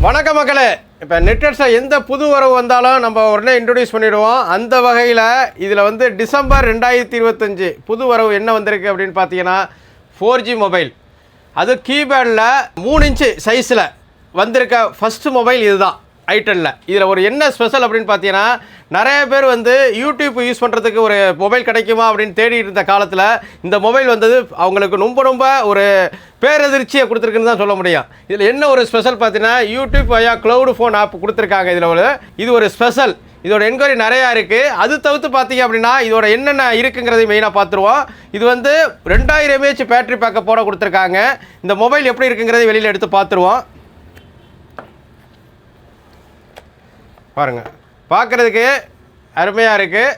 வணக்கம் மக்களே. இப்போ நெட்வெட்ஸில் எந்த புது வரவு வந்தாலும் நம்ம உடனே இன்ட்ரடியூஸ் பண்ணிடுவோம். அந்த வகையில் இதில் வந்து டிசம்பர் 2025 புது வரவு என்ன வந்திருக்கு அப்படின்னு பார்த்தீங்கன்னா 4G மொபைல். அது கீபேடில் 3 இன்ச்சு சைஸில் வந்திருக்க ஃபஸ்ட்டு மொபைல் இதுதான் ஐட்டனில். இதில் ஒரு என்ன ஸ்பெஷல் அப்படின்னு பார்த்தீங்கன்னா, நிறைய பேர் வந்து யூடியூப் யூஸ் பண்ணுறதுக்கு ஒரு மொபைல் கிடைக்குமா அப்படின்னு தேடிட்டு இருந்த காலத்தில் இந்த மொபைல் வந்தது அவங்களுக்கு ரொம்ப ஒரு பேரதிர்ச்சியை கொடுத்துருக்குன்னு தான் சொல்ல முடியும். இதில் என்ன ஒரு ஸ்பெஷல் பார்த்தீங்கன்னா, யூடியூப் வயா க்ளவுடு ஃபோன் ஆப் கொடுத்துருக்காங்க. இதில் இது ஒரு ஸ்பெஷல். இதோட என்கொயரி நிறையா இருக்குது. அது தவிர்த்து பார்த்தீங்க அப்படின்னா இதோட என்னென்ன இருக்குங்கிறதை மெயினாக பார்த்துருவோம். இது வந்து 2000 mAh பேட்டரி பேக்கப்போட கொடுத்துருக்காங்க. இந்த மொபைல் எப்படி இருக்குங்கிறதை வெளியில் எடுத்து பார்த்துருவோம். பாருங்கள், பார்க்குறதுக்கு அருமையாக இருக்குது.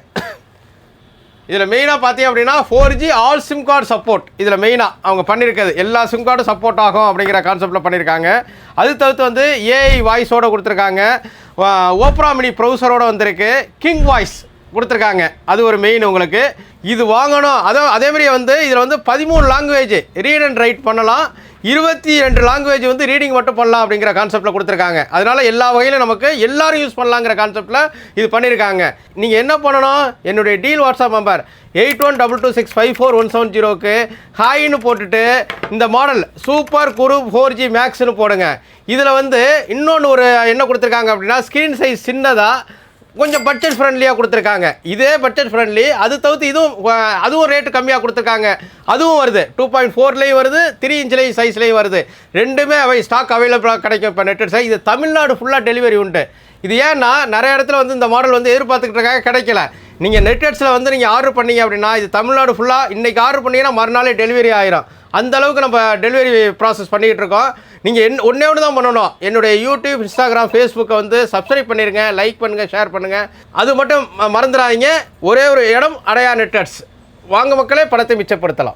இதில் மெயினாக பார்த்தீங்க அப்படின்னா 4G all sim card support. இதில் மெயினாக அவங்க பண்ணியிருக்கிறது எல்லா சிம் கார்டும் சப்போர்ட் ஆகும் அப்படிங்கிற கான்செப்டில் பண்ணியிருக்காங்க. அது தவிர்த்து வந்து ஏஐ வாய்ஸோடு கொடுத்துருக்காங்க. ஓப்ரா மினி ப்ரௌசரோடு வந்திருக்கு. கிங் வாய்ஸ் கொடுத்துருக்காங்க. அது ஒரு மெயின் உங்களுக்கு. இது வாங்கணும். அதேமாதிரி வந்து இதில் வந்து 13 லாங்குவேஜ் ரீட் அண்ட் ரைட் பண்ணலாம். 22 லாங்குவேஜ் வந்து ரீடிங் மட்டும் பண்ணலாம் அப்படிங்கிற கான்செப்டில் கொடுத்துருக்காங்க. அதனால் எல்லா வகையிலும் நமக்கு எல்லோரும் யூஸ் பண்ணலாங்கிற கான்செப்டில் இது பண்ணியிருக்காங்க. நீங்கள் என்ன பண்ணணும், என்னுடைய டீல் வாட்ஸ்அப் நம்பர் 8122654170க்கு ஹாய்னு போட்டுட்டு இந்த மாடல் சூப்பர் குரு 4G மேக்ஸ்னு போடுங்க. இதில் வந்து இன்னொன்று ஒரு என்ன கொடுத்துருக்காங்க அப்படின்னா, ஸ்க்ரீன் சைஸ் சின்னதாக கொஞ்சம் பட்ஜெட் ஃப்ரெண்ட்லியாக கொடுத்துருக்காங்க. இதே பட்ஜெட் ஃப்ரெண்ட்லி. அது தவிர்த்து அதுவும் ரேட்டு கம்மியாக கொடுத்துருக்காங்க. அதுவும் வருது 2.4லேயும் வருது, 3 இன்ச்லேயும் சைஸ்லேயும் வருது. ரெண்டுமே ஸ்டாக் அவைலபிளாக கிடைக்கும். இப்போ நெட்வெட்ஸில் இது தமிழ்நாடு ஃபுல்லாக டெலிவரி உண்டு. இது ஏன்னா நிறைய இடத்துல வந்து இந்த மாடல் வந்து எதிர்பார்த்துக்கிட்டு இருக்காங்க, கிடைக்கல. நீங்கள் நெட்வெட்ஸில் வந்து நீங்கள் ஆர்டர் பண்ணீங்க அப்படின்னா இது தமிழ்நாடு ஃபுல்லாக இன்றைக்கி ஆர்டர் பண்ணிங்கன்னா மறுநாளே டெலிவரி ஆயிரும். அந்த அளவுக்கு நம்ம டெலிவரி ப்ராசஸ் பண்ணிகிட்டு இருக்கோம். நீங்கள் ஒன்றே தான் பண்ணணும், என்னுடைய யூடியூப், இன்ஸ்டாகிராம், ஃபேஸ்புக்கை வந்து சப்ஸ்கிரைப் பண்ணிடுங்க, லைக் பண்ணுங்கள், ஷேர் பண்ணுங்கள். அது மட்டும் மறந்துடாதீங்க. ஒரே ஒரு இடம், அடையா நெட்வெட்ஸ். வாங்க மக்களே, பணத்தை மிச்சப்படுத்தலாம்.